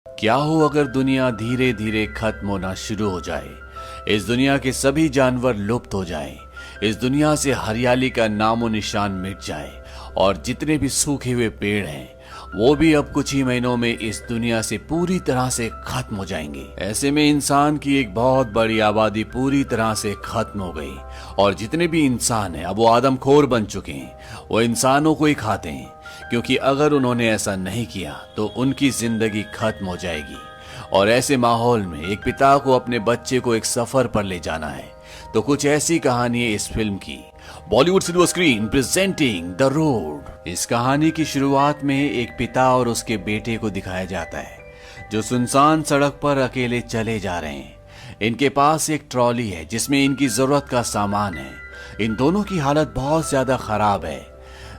क्या हो अगर दुनिया धीरे धीरे खत्म होना शुरू हो जाए, इस दुनिया के सभी जानवर लुप्त हो जाएं, इस दुनिया से हरियाली का नामो निशान मिट जाए और जितने भी सूखे हुए पेड़ हैं वो भी अब कुछ ही महीनों में इस दुनिया से पूरी तरह से खत्म हो जाएंगे। ऐसे में इंसान की एक बहुत बड़ी आबादी पूरी तरह से खत्म हो गई और जितने भी इंसान हैं अब वो आदमखोर बन चुके हैं। वो इंसानों को ही खाते हैं क्योंकि अगर उन्होंने ऐसा नहीं किया तो उनकी जिंदगी खत्म हो जाएगी। और ऐसे माहौल में एक पिता को अपने बच्चे को एक सफर पर ले जाना है, तो कुछ ऐसी कहानी है इस फिल्म की। Bollywood silver screen presenting the road. इस कहानी की शुरुआत में एक पिता और उसके बेटे को दिखाया जाता है जो सुनसान सड़क पर अकेले चले जा रहे हैं। इनके पास एक ट्रॉली है जिसमें इनकी जरूरत का सामान है। इन दोनों की हालत बहुत ज्यादा खराब है।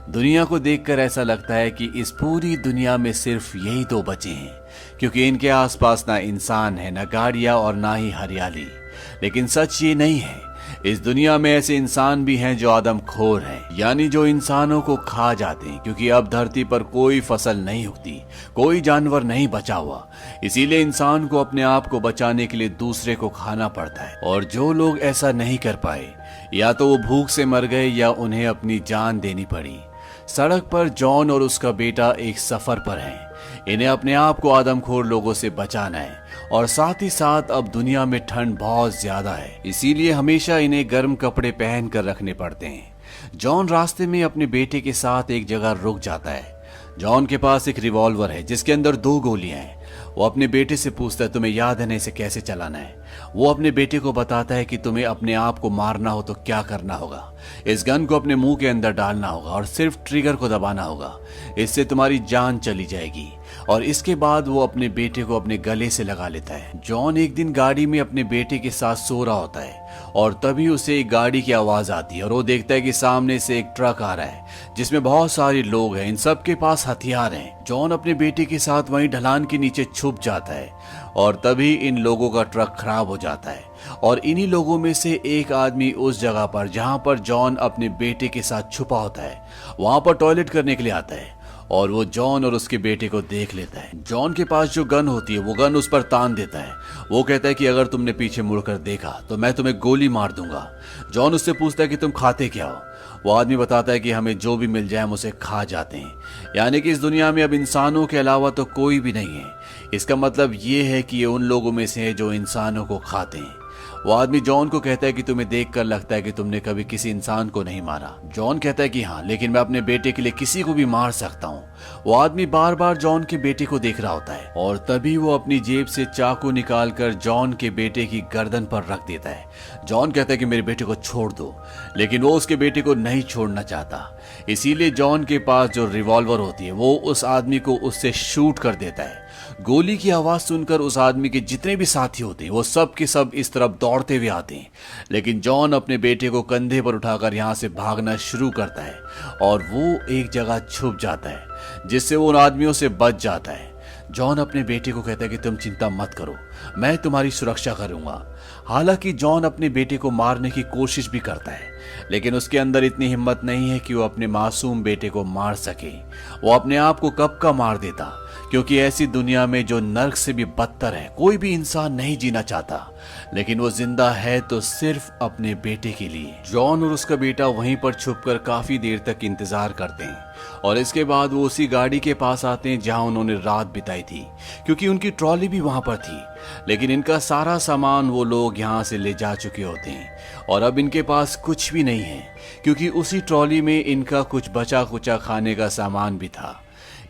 दुनिया को देखकर ऐसा लगता है कि इस पूरी दुनिया में सिर्फ यही दो बचे हैं, क्योंकि इनके आसपास ना इंसान है, ना गाड़ियां और ना ही हरियाली। लेकिन सच ये नहीं है, इस दुनिया में ऐसे इंसान भी हैं जो आदमखोर हैं, यानी जो इंसानों को खा जाते हैं। क्योंकि अब धरती पर कोई फसल नहीं उगती, कोई जानवर नहीं बचा हुआ, इसीलिए इंसान को अपने आप को बचाने के लिए दूसरे को खाना पड़ता है। और जो लोग ऐसा नहीं कर पाए, या तो वो भूख से मर गए या उन्हें अपनी जान देनी पड़ी। सड़क पर जॉन और उसका बेटा एक सफर पर हैं। इन्हें अपने आप को आदमखोर लोगों से बचाना है और साथ ही साथ अब दुनिया में ठंड बहुत ज्यादा है, इसीलिए हमेशा इन्हें गर्म कपड़े पहन कर रखने पड़ते हैं। जॉन रास्ते में अपने बेटे के साथ एक जगह रुक जाता है। जॉन के पास एक रिवॉल्वर है जिसके अंदर 2 गोलियां हैं। वो अपने बेटे से पूछता है, तुम्हें याद है ना इसे कैसे चलाना है? वो अपने बेटे को बताता है कि तुम्हें अपने आप को मारना हो तो क्या करना होगा। इस गन को अपने मुंह के अंदर डालना होगा और सिर्फ ट्रिगर को दबाना होगा, इससे तुम्हारी जान चली जाएगी। और इसके बाद वो अपने बेटे को अपने गले से लगा लेता है। जॉन एक दिन गाड़ी में अपने बेटे के साथ सो रहा होता है और तभी उसे एक गाड़ी की आवाज आती है और वो देखता है कि सामने से एक ट्रक आ रहा है जिसमें बहुत सारे लोग हैं। इन सब के पास हथियार हैं। जॉन अपने बेटे के साथ वहीं ढलान के नीचे छुप जाता है और तभी इन लोगों का ट्रक खराब हो जाता है। और इन्हीं लोगों में से एक आदमी उस जगह पर जहां पर जॉन अपने बेटे के साथ छुपा होता है वहां पर टॉयलेट करने के लिए आता है और वो जॉन और उसके बेटे को देख लेता है। जॉन के पास जो गन होती है वो गन उस पर तान देता है। वो कहता है कि अगर तुमने पीछे मुड़कर देखा तो मैं तुम्हें गोली मार दूंगा। जॉन उससे पूछता है कि तुम खाते क्या हो? वो आदमी बताता है कि हमें जो भी मिल जाए हम उसे खा जाते हैं, यानी कि इस दुनिया में अब इंसानों के अलावा तो कोई भी नहीं है। इसका मतलब ये है कि ये उन लोगों में से है जो इंसानों को खाते हैं। वो आदमी जॉन को कहता है कि तुम्हें देखकर लगता है कि तुमने कभी किसी इंसान को नहीं मारा। जॉन कहता है कि हाँ, लेकिन मैं अपने बेटे के लिए किसी को भी मार सकता हूँ। वो आदमी बार बार जॉन के बेटे को देख रहा होता है और तभी वो अपनी जेब से चाकू निकालकर जॉन के बेटे की गर्दन पर रख देता है। जॉन कहता है कि मेरे बेटे को छोड़ दो, लेकिन वो उसके बेटे को नहीं छोड़ना चाहता। इसीलिए जॉन के पास जो रिवॉल्वर होती है वो उस आदमी को उससे शूट कर देता है। गोली की आवाज सुनकर उस आदमी के जितने भी साथी होते हैं वो सब के सब इस तरफ दौड़ते हुए आते हैं, लेकिन जॉन अपने बेटे को कंधे पर उठाकर यहाँ से भागना शुरू करता है और वो एक जगह छुप जाता है जिससे वो उन आदमियों से बच जाता है। जॉन अपने बेटे को कहता है कि तुम चिंता मत करो, मैं तुम्हारी सुरक्षा करूंगा। हालांकि जॉन अपने बेटे को मारने की कोशिश भी करता है, लेकिन उसके अंदर इतनी हिम्मत नहीं है कि वो अपने मासूम बेटे को मार सके। वो अपने आप को कब का मार देता, क्योंकि ऐसी दुनिया में जो नर्क से भी बदतर है कोई भी इंसान नहीं जीना चाहता, लेकिन वो जिंदा है तो सिर्फ अपने बेटे के लिए। जॉन और उसका बेटा वहीं पर छुपकर काफी देर तक इंतजार करते हैं और इसके बाद वो उसी गाड़ी के पास आते हैं जहां उन्होंने रात बिताई थी, क्योंकि उनकी ट्रॉली भी वहां पर थी। लेकिन इनका सारा सामान वो लोग यहाँ से ले जा चुके होते हैं और अब इनके पास कुछ भी नहीं है, क्योंकि उसी ट्रॉली में इनका कुछ बचा कुचा खाने का सामान भी था।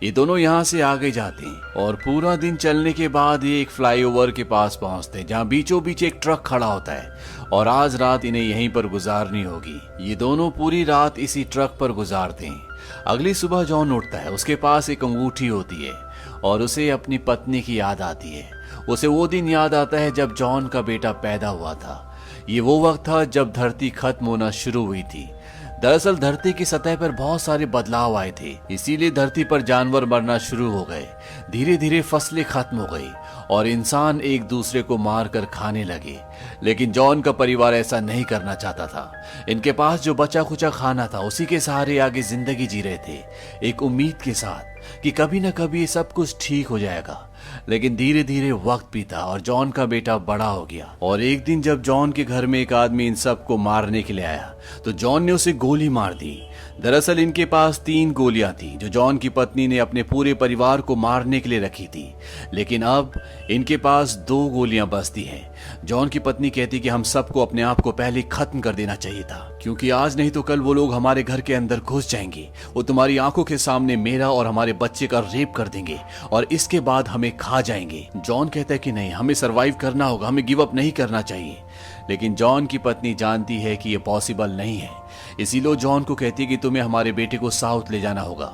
ये दोनों यहाँ से आगे जाते हैं और पूरा दिन चलने के बाद ये एक फ्लाईओवर के पास पहुंचते हैं जहाँ बीचों बीच एक ट्रक खड़ा होता है और आज रात इन्हें यहीं पर गुजारनी होगी। ये दोनों पूरी रात इसी ट्रक पर गुजारते हैं। अगली सुबह जॉन उठता है, उसके पास एक अंगूठी होती है और उसे अपनी पत्नी की याद आती है। उसे वो दिन याद आता है जब जॉन का बेटा पैदा हुआ था। ये वो वक्त था जब धरती खत्म होना शुरू हुई थी। दरअसल धरती की सतह पर बहुत सारे बदलाव आए थे, इसीलिए धरती पर जानवर मरना शुरू हो गए। धीरे धीरे फसलें खत्म हो गई और इंसान एक दूसरे को मार कर खाने लगे। लेकिन जॉन का परिवार ऐसा नहीं करना चाहता था। इनके पास जो बचा खुचा खाना था उसी के सहारे आगे जिंदगी जी रहे थे, एक उम्मीद के साथ कि कभी न कभी ये सब कुछ ठीक हो जाएगा। लेकिन धीरे धीरे वक्त बीता और जॉन का बेटा बड़ा हो गया। और एक दिन जब जॉन के घर में एक आदमी इन सबको मारने के लिए आया तो जॉन ने उसे गोली मार दी। दरअसल इनके पास 3 गोलियां थी जो जॉन की पत्नी ने अपने पूरे परिवार को मारने के लिए रखी थी, लेकिन अब इनके पास 2 गोलियां बचती हैं। जॉन की पत्नी कहती कि हम सबको अपने आप को पहले खत्म कर देना चाहिए था, क्योंकि आज नहीं तो कल वो लोग हमारे घर के अंदर घुस जाएंगे, वो तुम्हारी आंखों के सामने मेरा और हमारे बच्चे का रेप कर देंगे और इसके बाद हमें खा जाएंगे। जॉन कहता है कि नहीं, हमें सरवाइव करना होगा, हमें गिव अप नहीं करना चाहिए। लेकिन जॉन की पत्नी जानती है कि यह पॉसिबल नहीं है, इसीलिए जॉन को कहती है कि तुम्हें हमारे बेटे को साउथ ले जाना होगा।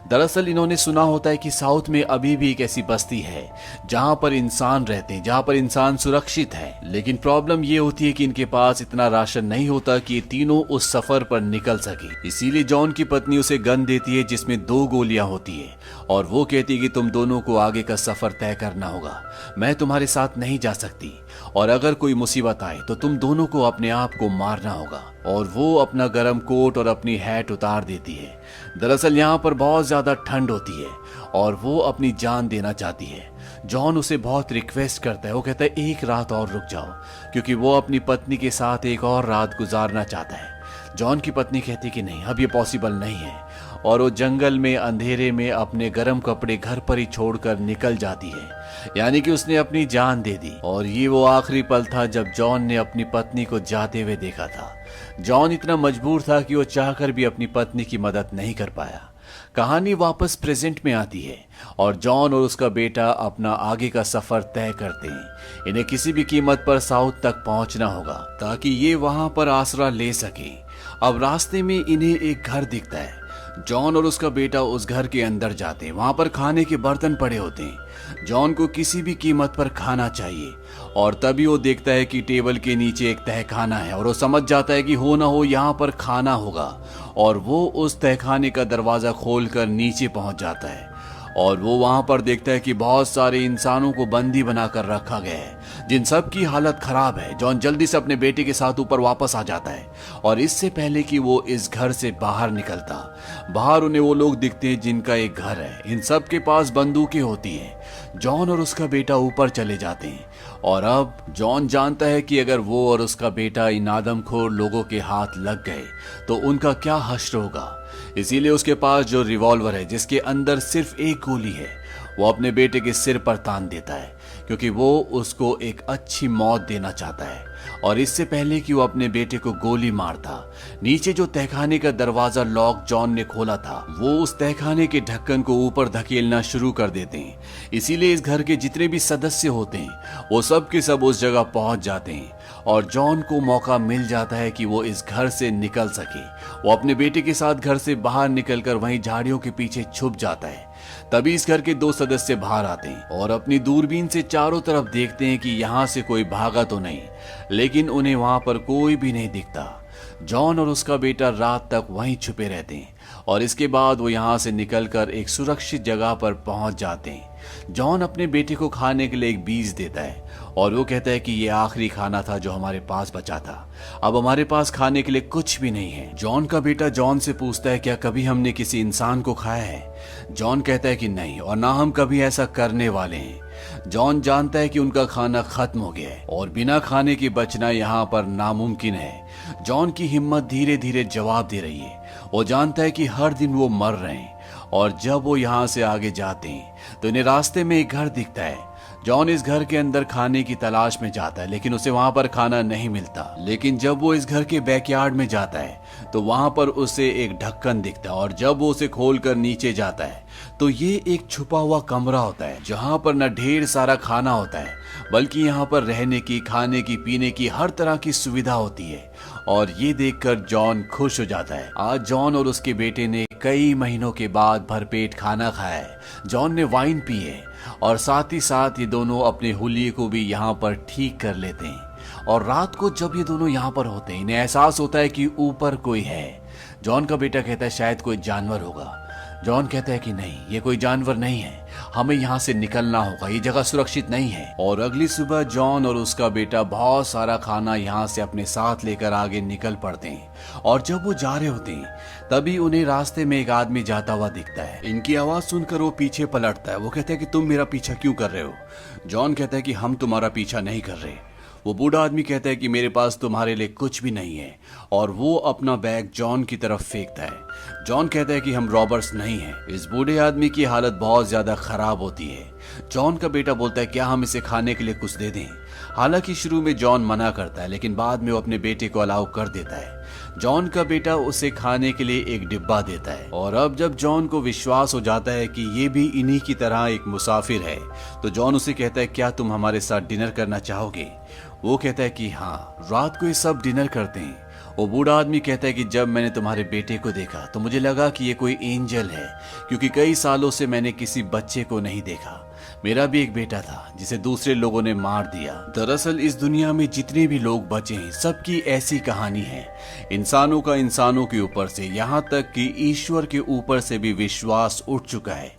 दरअसल इन्होंने सुना होता है कि साउथ में अभी भी एक ऐसी बस्ती है जहां पर इंसान रहते हैं, जहां पर इंसान सुरक्षित है। लेकिन प्रॉब्लम ये होती है कि इनके पास इतना राशन नहीं होता कि ये तीनों उस सफर पर निकल सके। इसीलिए जॉन की पत्नी उसे गन देती है जिसमें 2 गोलियां होती है और वो कहती है कि तुम दोनों को आगे का सफर तय करना होगा, मैं तुम्हारे साथ नहीं जा सकती और अगर कोई मुसीबत आए तो तुम दोनों को अपने आप को मारना होगा। और वो अपना गर्म कोट और अपनी हैट उतार देती है। दरअसल यहाँ पर बहुत ज्यादा ठंड होती है और वो अपनी जान देना चाहती है। जॉन उसे बहुत रिक्वेस्ट करता है, वो कहता है 1 रात और रुक जाओ, क्योंकि वो अपनी पत्नी के साथ एक और रात गुजारना चाहता है। जॉन की पत्नी कहती कि नहीं, अब ये पॉसिबल नहीं है और वो जंगल में अंधेरे में अपने गर्म कपड़े घर पर ही छोड़कर निकल जाती है, यानी कि उसने अपनी जान दे दी। और ये वो आखिरी पल था जब जॉन ने अपनी पत्नी को जाते हुए देखा था। जॉन इतना मजबूर था कि वो चाहकर भी अपनी पत्नी की मदद नहीं कर पाया। कहानी वापस प्रेजेंट में आती है और जॉन और उसका बेटा अपना आगे का सफर तय करते हैं। इन्हें किसी भी कीमत पर साउथ तक पहुंचना होगा ताकि ये वहां पर आसरा ले सके। अब रास्ते में इन्हें एक घर दिखता है। जॉन और उसका बेटा उस घर के अंदर जाते हैं। वहां पर खाने के बर्तन पड़े होते हैं। जॉन को किसी भी कीमत पर खाना चाहिए और तभी वो देखता है कि टेबल के नीचे एक तहखाना है और वो समझ जाता है कि हो ना हो यहाँ पर खाना होगा। और वो उस तहखाने का दरवाजा खोलकर नीचे पहुंच जाता है और वो वहां पर देखता है कि बहुत सारे इंसानों को बंदी बनाकर रखा गया है जिन सब की हालत खराब है। जॉन जल्दी से अपने बेटे के साथ ऊपर वापस आ जाता है और इससे पहले कि वो इस घर से बाहर निकलता, बाहर उन्हें वो लोग दिखते हैं जिनका एक घर है। इन सब के पास बंदूकें होती हैं। जॉन और उसका बेटा ऊपर चले जाते हैं और अब जॉन जानता है कि अगर वो और उसका बेटा इन आदमखोर लोगों के हाथ लग गए तो उनका क्या हश्र होगा। इसीलिए उसके पास जो रिवॉल्वर है जिसके अंदर सिर्फ एक गोली है, वो अपने बेटे के सिर पर तान देता है, क्योंकि वो उसको एक अच्छी मौत देना चाहता है। और इससे पहले कि वो अपने बेटे को गोली मारता, नीचे जो तहखाने का दरवाजा लॉक जॉन ने खोला था, वो उस तहखाने के ढक्कन को ऊपर धकेलना शुरू कर देते हैं। इसीलिए इस घर के जितने भी सदस्य होते हैं वो सब के सब उस जगह पहुंच जाते हैं और जॉन को मौका मिल जाता है कि वो इस घर से निकल सके। वो अपने बेटे के साथ घर से बाहर निकलकर वहीं झाड़ियों के पीछे छुप जाता है। तभी इस घर के 2 सदस्य बाहर आते हैं और अपनी दूरबीन से चारों तरफ देखते हैं कि यहाँ से कोई भागा तो नहीं, लेकिन उन्हें वहां पर कोई भी नहीं दिखता। जॉन और उसका बेटा रात तक वहीं छुपे रहते हैं और इसके बाद वो यहाँ से निकलकर एक सुरक्षित जगह पर पहुंच जाते हैं। जॉन अपने बेटे को खाने के लिए एक बीज देता है और वो कहता है कि ये आखिरी खाना था जो हमारे पास बचा था, अब हमारे पास खाने के लिए कुछ भी नहीं है। जॉन का बेटा जॉन से पूछता है क्या कभी हमने किसी इंसान को खाया है। जॉन कहता है कि नहीं और ना हम कभी ऐसा करने वाले हैं। जॉन जानता है कि उनका खाना खत्म हो गया है और बिना खाने के बचना यहाँ पर नामुमकिन है। जॉन की हिम्मत धीरे धीरे जवाब दे रही है। वो जानता है कि हर दिन वो मर रहे हैं और जब वो यहाँ से आगे जाते हैं तो इन्हें रास्ते में एक घर दिखता है। जॉन इस घर के अंदर खाने की तलाश में जाता है, लेकिन उसे वहां पर खाना नहीं मिलता। लेकिन जब वो इस घर के बैकयार्ड में जाता है तो वहां पर उसे एक ढक्कन दिखता है और जब वो उसे खोलकर नीचे जाता है तो ये एक छुपा हुआ कमरा होता है जहां पर न ढेर सारा खाना होता है, बल्कि यहाँ पर रहने की, खाने की, पीने की हर तरह की सुविधा होती है। और ये देखकर जॉन खुश हो जाता है। आज जॉन और उसके बेटे ने कई महीनों के बाद भरपेट खाना खाया है। जॉन ने वाइन पी है और साथ ही साथ ये दोनों अपने हुलिये को भी यहाँ पर ठीक कर लेते हैं। और रात को जब ये दोनों यहाँ पर होते हैं इन्हें एहसास होता है कि ऊपर कोई है। जॉन का बेटा कहता है शायद कोई जानवर होगा। जॉन कहता है कि नहीं, ये कोई जानवर नहीं है, हमें यहाँ से निकलना होगा, ये जगह सुरक्षित नहीं है। और अगली सुबह जॉन और उसका बेटा बहुत सारा खाना यहाँ से अपने साथ लेकर आगे निकल पड़ते हैं। और जब वो जा रहे होते हैं तभी उन्हें रास्ते में एक आदमी जाता हुआ दिखता है। इनकी आवाज सुनकर वो पीछे पलटता है। वो कहता है कि तुम मेरा पीछा क्यों कर रहे हो? जॉन कहता है कि हम तुम्हारा पीछा नहीं कर रहे। वो बूढ़ा आदमी कहता है कि मेरे पास तुम्हारे लिए कुछ भी नहीं है, और वो अपना बैग जॉन की तरफ फेंकता है। जॉन कहता है कि हम रॉबर्स नहीं हैं। इस बूढ़े आदमी की हालत बहुत ज्यादा खराब होती है। जॉन का बेटा बोलता है क्या हम इसे खाने के लिए कुछ दे दें? हालांकि शुरू में जॉन मना करता है, लेकिन बाद में वो अपने बेटे को अलाउ कर देता है। जॉन का बेटा उसे खाने के लिए एक डिब्बा देता है। और अब जब जॉन को विश्वास हो जाता है कि ये भी इन्हीं की तरह एक मुसाफिर है, तो जॉन उसे कहता है क्या तुम हमारे साथ डिनर करना चाहोगे? वो कहता है कि हाँ। रात को ये सब डिनर करते हैं। वो बूढ़ा आदमी कहता है कि जब मैंने तुम्हारे बेटे को देखा तो मुझे लगा कि ये कोई एंजल है, क्योंकि कई सालों से मैंने किसी बच्चे को नहीं देखा। मेरा भी एक बेटा था जिसे दूसरे लोगों ने मार दिया। दरअसल इस दुनिया में जितने भी लोग बचे हैं सबकी ऐसी कहानी है। इंसानों का इंसानों के ऊपर से, यहाँ तक कि ईश्वर के ऊपर से भी विश्वास उठ चुका है।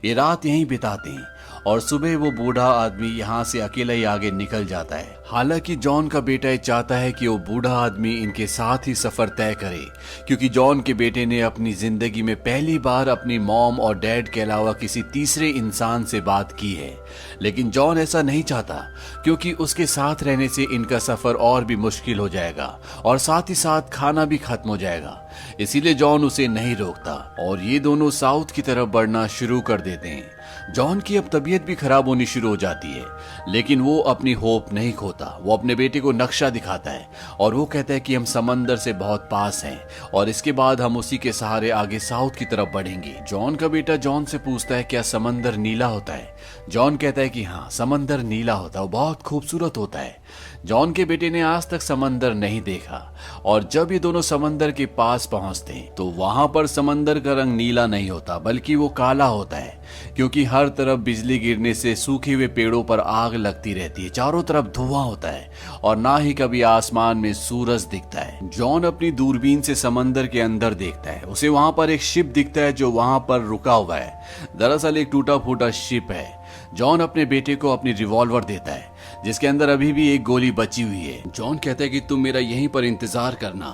ये रात यहीं बिताते हैं और सुबह वो बूढ़ा आदमी यहाँ से अकेला ही आगे निकल जाता है। हालांकि जॉन का बेटा ये चाहता है कि वो बूढ़ा आदमी इनके साथ ही सफर तय करे, क्योंकि जॉन के बेटे ने अपनी जिंदगी में पहली बार अपनी मॉम और डैड के अलावा किसी तीसरे इंसान से बात की है। लेकिन जॉन ऐसा नहीं चाहता, क्योंकि उसके साथ रहने से इनका सफर और भी मुश्किल हो जाएगा और साथ ही साथ खाना भी खत्म हो जाएगा। इसीलिए जॉन उसे नहीं रोकता और ये दोनों साउथ की तरफ बढ़ना शुरू कर देते हैं। जॉन की अब तबीयत भी खराब होनी शुरू हो जाती है, लेकिन वो अपनी होप नहीं खोता। वो अपने बेटे को नक्शा दिखाता है और वो कहता है कि हम समंदर से बहुत पास हैं और इसके बाद हम उसी के सहारे आगे साउथ की तरफ बढ़ेंगे। जॉन का बेटा जॉन से पूछता है क्या समंदर नीला होता है? जॉन कहता है कि हाँ, समंदर नीला होता है, वो बहुत खूबसूरत होता है। जॉन के बेटे ने आज तक समंदर नहीं देखा और जब ये दोनों समंदर के पास पहुंचते हैं तो वहां पर समंदर का रंग नीला नहीं होता, बल्कि वो काला होता है, क्योंकि हर तरफ बिजली गिरने से सूखे हुए पेड़ों पर आग लगती रहती है। चारों तरफ धुआं होता है और ना ही कभी आसमान में सूरज दिखता है। जॉन अपनी दूरबीन से समंदर के अंदर देखता है। उसे वहां पर एक शिप दिखता है जो वहां पर रुका हुआ है। दरअसल एक टूटा फूटा शिप है। जॉन अपने बेटे को अपनी रिवॉल्वर देता है, जिसके अंदर अभी भी एक गोली बची हुई है। जॉन कहता है कि तुम मेरा यहीं पर इंतजार करना,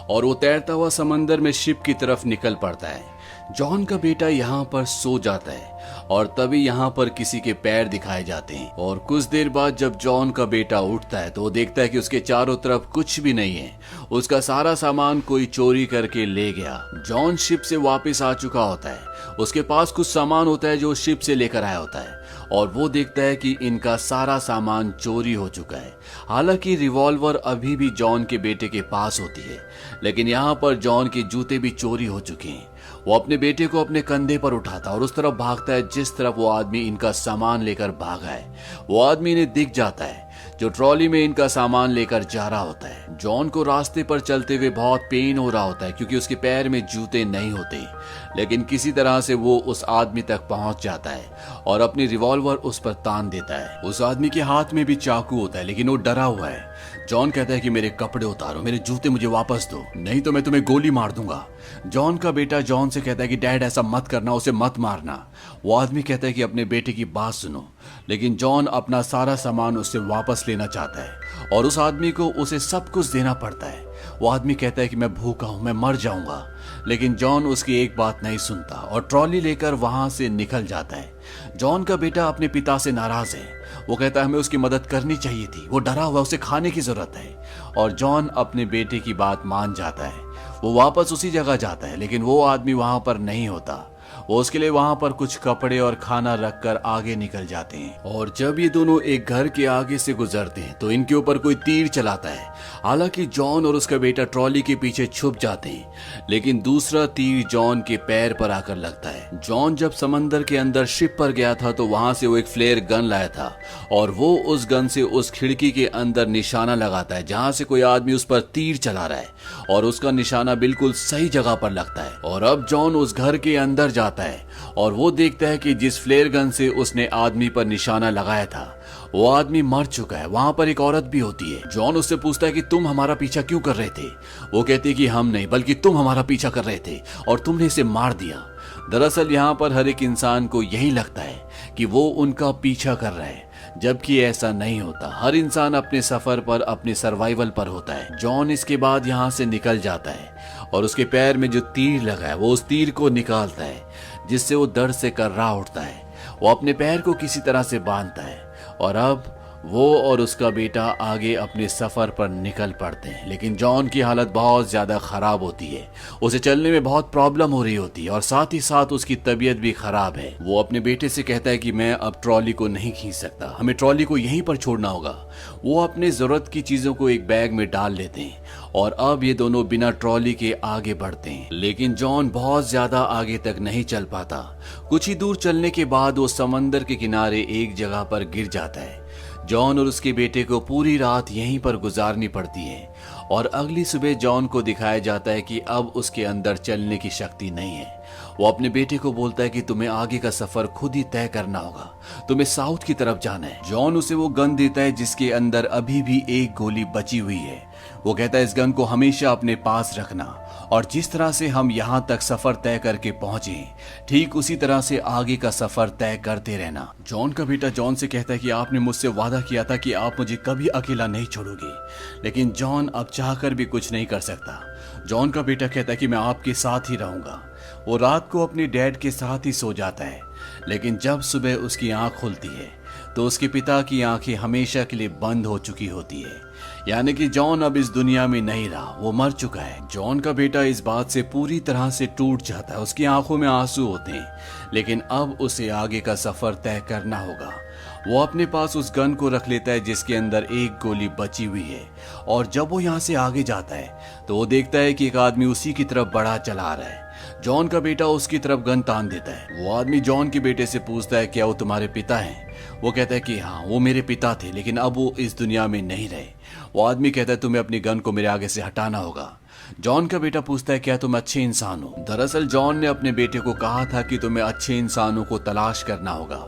और वो तैरता हुआ समंदर में शिप की तरफ निकल पड़ता है। जॉन का बेटा यहाँ पर सो जाता है और तभी यहाँ पर किसी के पैर दिखाए जाते हैं। और कुछ देर बाद जब जॉन का बेटा उठता है तो वो देखता है कि उसके चारों तरफ कुछ भी नहीं है। उसका सारा सामान कोई चोरी करके ले गया। जॉन शिप से वापस आ चुका होता है। उसके पास कुछ सामान होता है जो शिप से लेकर आया होता है, और वो देखता है कि इनका सारा सामान चोरी हो चुका है। हालांकि रिवॉल्वर अभी भी जॉन के बेटे के पास होती है, लेकिन यहाँ पर जॉन के जूते भी चोरी हो चुके हैं। वो अपने बेटे को अपने कंधे पर उठाता और उस तरफ भागता है जिस तरफ वो आदमी इनका सामान लेकर भागा है। वो आदमी इन्हें दिख जाता है जो ट्रॉली में इनका सामान लेकर जा रहा होता है। जॉन को रास्ते पर चलते हुए बहुत पेन हो रहा होता है, क्योंकि उसके पैर में जूते नहीं होते, लेकिन किसी तरह से वो उस आदमी तक पहुंच जाता है और अपनी रिवॉल्वर उस पर तान देता है। उस आदमी के हाथ में भी चाकू होता है, लेकिन वो डरा हुआ है। जॉन कहता है कि मेरे कपड़े उतारो, मेरे जूते मुझे वापस दो, नहीं तो मैं तुम्हें गोली मार दूंगा। जॉन का बेटा जॉन से कहता है कि डैड ऐसा मत करना, उसे मत मारना। वो आदमी कहता है कि अपने बेटे की बात सुनो, लेकिन जॉन अपना सारा सामान उससे वापस लेना चाहता है और उस आदमी को उसे सब कुछ देना पड़ता है। वो आदमी कहता है कि मैं भूखा हूं, मैं मर जाऊंगा, लेकिन जॉन उसकी एक बात नहीं सुनता और ट्रॉली लेकर वहां से निकल जाता है। जॉन का बेटा अपने पिता से नाराज है। वो कहता है हमें उसकी मदद करनी चाहिए थी, वो डरा हुआ, उसे खाने की जरूरत है। और जॉन अपने बेटे की बात मान जाता है। वो वापस उसी जगह जाता है, लेकिन वो आदमी वहां पर नहीं होता। वो उसके लिए वहां पर कुछ कपड़े और खाना रखकर आगे निकल जाते हैं। और जब ये दोनों एक घर के आगे से गुजरते हैं तो इनके ऊपर कोई तीर चलाता है। हालांकि जॉन और उसका बेटा ट्रॉली के पीछे छुप जाते हैं, लेकिन दूसरा तीर जॉन के पैर पर आकर लगता है। जॉन जब समंदर के अंदर शिप पर गया था तो वहां से वो एक फ्लेयर गन लाया था और वो उस गन से उस खिड़की के अंदर निशाना लगाता है जहां से कोई आदमी उस पर तीर चला रहा है, और उसका निशाना बिल्कुल सही जगह पर लगता है। और अब जॉन उस घर के अंदर जाता है और वो देखता है कि जिस फ्लेयर गन से उसने आदमी पर निशाना लगाया था वो आदमी मर चुका है। वहां पर एक औरत भी होती है। जॉन उससे पूछता है कि तुम हमारा पीछा क्यों कर रहे थे? वो कहती है कि हम नहीं, बल्कि तुम हमारा पीछा कर रहे थे और तुमने इसे मार दिया। दरअसल यहाँ पर हर एक इंसान को यही लगता है कि वो उनका पीछा कर रहा है, जबकि ऐसा नहीं होता। हर इंसान अपने सफर पर, अपने सर्वाइवल पर होता है। जॉन इसके बाद यहाँ से निकल जाता है और उसके पैर में जो तीर लगा है वो उस तीर को निकालता है, जिससे वो दर्द से कर्रा उठता है। वो अपने पैर को किसी तरह से बांधता है और अब वो और उसका बेटा आगे अपने सफर पर निकल पड़ते हैं। लेकिन जॉन की हालत बहुत ज्यादा खराब होती है, उसे चलने में बहुत प्रॉब्लम हो रही होती है और साथ ही साथ उसकी तबीयत भी खराब है। वो अपने बेटे से कहता है कि मैं अब ट्रॉली को नहीं खींच सकता, हमें ट्रॉली को यहीं पर छोड़ना होगा। वो अपने जरूरत की चीजों को एक बैग में डाल लेते हैं और अब ये दोनों बिना ट्रॉली के आगे बढ़ते हैं। लेकिन जॉन बहुत ज्यादा आगे तक नहीं चल पाता। कुछ ही दूर चलने के बाद वो समंदर के किनारे एक जगह पर गिर जाता है। जॉन और उसके बेटे को पूरी रात यहीं पर गुजारनी पड़ती है और अगली सुबह जॉन को दिखाया जाता है कि अब उसके अंदर चलने की शक्ति नहीं है। वो अपने बेटे को बोलता है कि तुम्हें आगे का सफर खुद ही तय करना होगा, तुम्हें साउथ की तरफ जाना है। जॉन उसे वो गन देता है जिसके अंदर अभी भी एक गोली बची हुई है। वो कहता है इस गन को हमेशा अपने पास रखना और जिस तरह से हम यहाँ तक सफर तय करके पहुंचे ठीक उसी तरह से आगे का सफर तय करते रहना। जॉन का बेटा जॉन से कहता है कि आपने मुझसे वादा किया था कि आप मुझे कभी अकेला नहीं छोड़ोगे, लेकिन जॉन अब चाहकर भी कुछ नहीं कर सकता। जॉन का बेटा कहता है कि मैं आपके साथ ही रहूंगा। वो रात को अपने डैड के साथ ही सो जाता है, लेकिन जब सुबह उसकी आंख खुलती है तो उसके पिता की आंखें हमेशा के लिए बंद हो चुकी होती है, यानी कि जॉन अब इस दुनिया में नहीं रहा, वो मर चुका है। जॉन का बेटा इस बात से पूरी तरह से टूट जाता है, उसकी आंखों में आंसू होते हैं, लेकिन अब उसे आगे का सफर तय करना होगा। वो अपने पास उस गन को रख लेता है जिसके अंदर एक गोली बची हुई है और जब वो यहाँ से आगे जाता है तो वो देखता है कि एक आदमी उसी की तरफ बढ़ा चला आ रहा है। जॉन का बेटा उसकी तरफ गन तान देता है। वो आदमी जॉन के बेटे से पूछता है क्या वो तुम्हारे पिता हैं? वो कहता है कि हाँ वो मेरे पिता थे, लेकिन अब वो इस दुनिया में नहीं रहे। वो आदमी कहता है तुम्हें अपनी गन को मेरे आगे से हटाना होगा। जॉन का बेटा पूछता है क्या तुम अच्छे इंसान हो? दरअसल जॉन ने अपने बेटे को कहा था कि तुम्हें अच्छे इंसानों को तलाश करना होगा।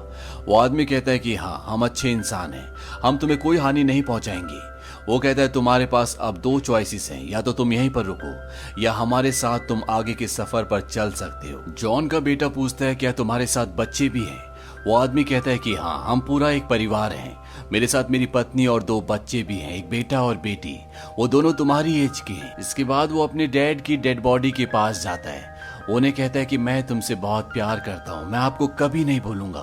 वो आदमी कहता है कि हाँ हम अच्छे इंसान हैं, हम तुम्हें कोई हानि नहीं पहुंचाएंगे। वो कहता है तुम्हारे पास अब दो चॉइसेस हैं, या तो तुम यहीं पर रुको या हमारे साथ तुम आगे के सफर पर चल सकते हो। जॉन का बेटा पूछता है क्या तुम्हारे साथ बच्चे भी हैं? वो आदमी कहता है कि हाँ हम पूरा एक परिवार हैं, मेरे साथ मेरी पत्नी और दो बच्चे भी हैं, एक बेटा और बेटी, वो दोनों तुम्हारी एज के हैं। इसके बाद वो अपने डैड की डेड बॉडी के पास जाता है। उन्हें कहता है कि मैं तुमसे बहुत प्यार करता हूँ, मैं आपको कभी नहीं भूलूंगा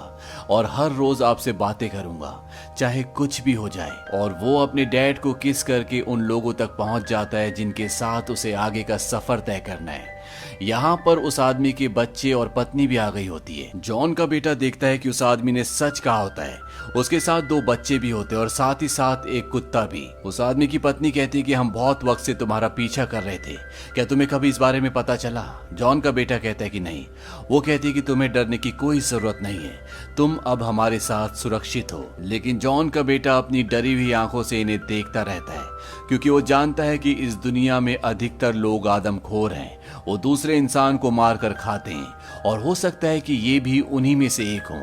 और हर रोज आपसे बातें करूंगा चाहे कुछ भी हो जाए। और वो अपने डैड को किस करके उन लोगों तक पहुंच जाता है जिनके साथ उसे आगे का सफर तय करना है। यहाँ पर उस आदमी के बच्चे और पत्नी भी आ गई होती है। जॉन का बेटा देखता है कि उस आदमी ने सच कहा होता है, उसके साथ दो बच्चे भी होते हैं और साथ ही साथ एक कुत्ता भी। उस आदमी की पत्नी कहती है कि हम बहुत वक्त से तुम्हारा पीछा कर रहे थे, क्या तुम्हें कभी इस बारे में पता चला? जॉन का बेटा कहता है कि नहीं। वो कहती है कि तुम्हें डरने की कोई जरूरत नहीं है, तुम अब हमारे साथ सुरक्षित हो। लेकिन जॉन का बेटा अपनी डरी हुई आंखों से इन्हें देखता रहता है, क्योंकि वो जानता है कि इस दुनिया में अधिकतर लोग आदमखोर हैं, वो दूसरे इंसान को मारकर खाते हैं और हो सकता है कि ये भी उन्हीं में से एक हो।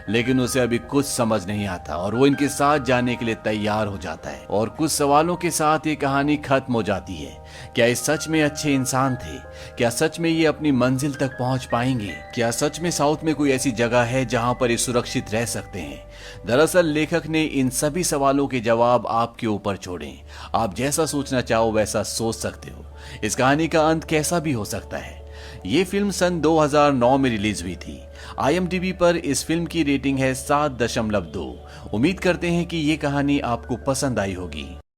लेकिन उसे अभी कुछ समझ नहीं आता और वो इनके साथ जाने के लिए तैयार हो जाता है और कुछ सवालों के साथ ये कहानी खत्म हो जाती है। क्या ये सच में अच्छे इंसान थे? क्या सच में ये अपनी मंजिल तक पहुंच पाएंगे? क्या सच में साउथ में कोई ऐसी जगह है जहां पर ये सुरक्षित रह सकते हैं? दरअसल लेखक ने इन सभी सवालों के जवाब आपके ऊपर छोड़े। आप जैसा सोचना चाहो वैसा सोच सकते हो। इस कहानी का अंत कैसा भी हो सकता है। ये फिल्म सन 2009 में रिलीज हुई थी। IMDb पर इस फिल्म की रेटिंग है 7.2। उम्मीद करते हैं कि ये कहानी आपको पसंद आई होगी।